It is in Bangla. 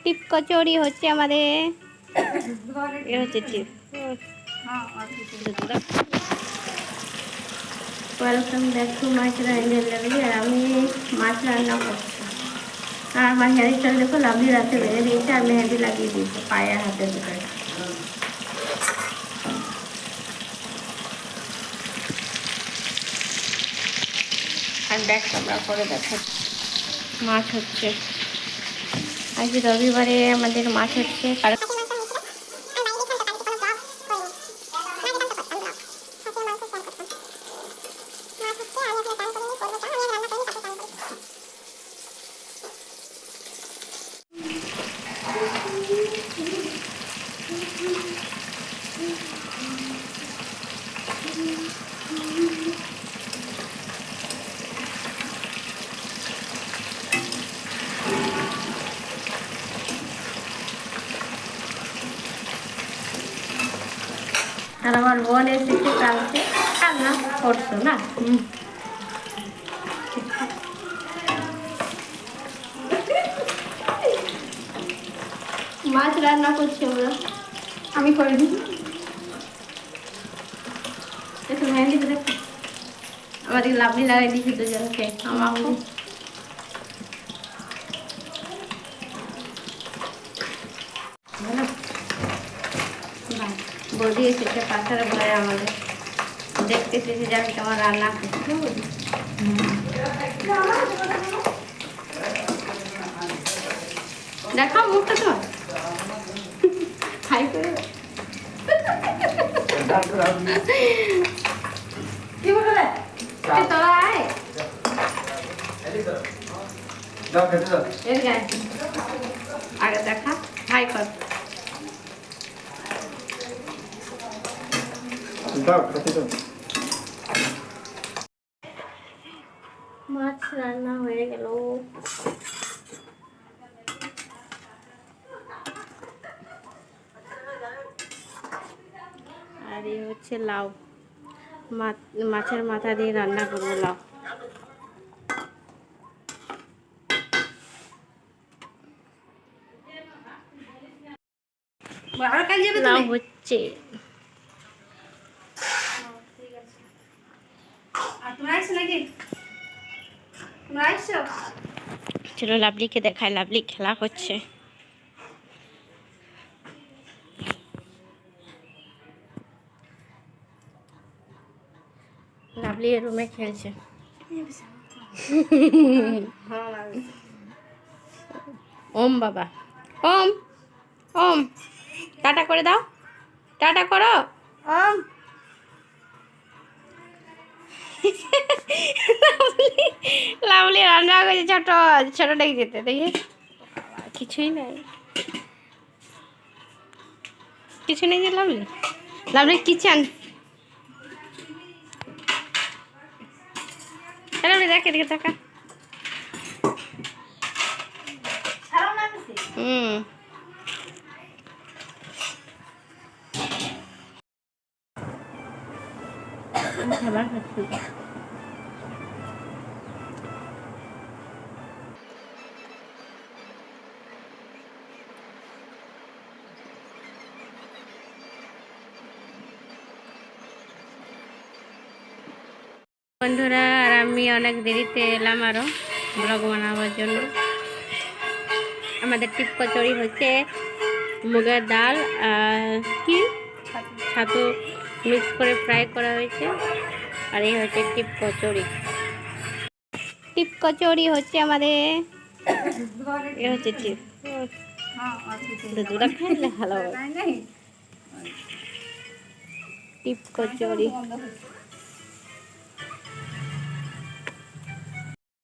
টিপ কচুরি হচ্ছে আমাদের, এ হচ্ছে tip. Welcome back to my channel. আর আমি মাছ রান্না করছি। আর আমার হেয়ার স্টাইল দেখো, লাভলি রাতে বেঁধে দিয়েছে আর মেহেদি লাগিয়ে দিয়েছে পায়ে হাতের ভিতরে। আর ব্যাক ক্যামেরা করে দেখাচ্ছি। মাছ হচ্ছে আজকে রবিবারে, আমাদের মাছ হচ্ছে। আর আমার বোন এসেছে কালকে, কাল না পরশু না, মাছ রান্না করছি আমরা, আমি করে দিই। একটু মেহেন্দি দেখ, আমাদের লাভলি লাগাই দিয়েছি দুজনকে, আমাকে। বৌদি এসেছে পাশের ঘরে আমাদের, দেখতে এসেছে যে আমি তোমার রান্না করছি। দেখাও মুখটা তো, হাই করে কি বলে তোরা আয় আগে দেখা, হাই কর। মাছ রান্না হয়ে গেল। আর এই হচ্ছে লাউ, মাছের মাথা দিয়ে রান্না করবো লাউ। লাউ হচ্ছে, চলো লাভলিকে দেখায়, লাভলি খেলা হচ্ছে। লাভলি রুমে খেলছে। ওম বাবা, ওম ওম, টাটা করে দাও, টাটা করো ওম। লাভলি রান্না করেছে, ছোট ছোট ডেকে যেতে দেখি, কিছুই নাই, কিছু নেই যে লাভলি। লাভলি কিচেন, লাভলি দেখ এদিকে টাকা। খাবার খাচ্ছি। বন্ধুরা, আর আমি অনেক দেরিতে এলাম আরো ব্লগ বানাবার জন্য। আমাদের টিপ কচুরি হচ্ছে মুগের ডাল আর কি ছাতু মিক্স করে ফ্রাই করা হয়েছে। আর এই হচ্ছে টিপ কচুরি। টিপ কচুরি হচ্ছে আমাদের, এ হচ্ছে টিপ। দুটা খাইলে ভালো হবে। টিপ কচুরি।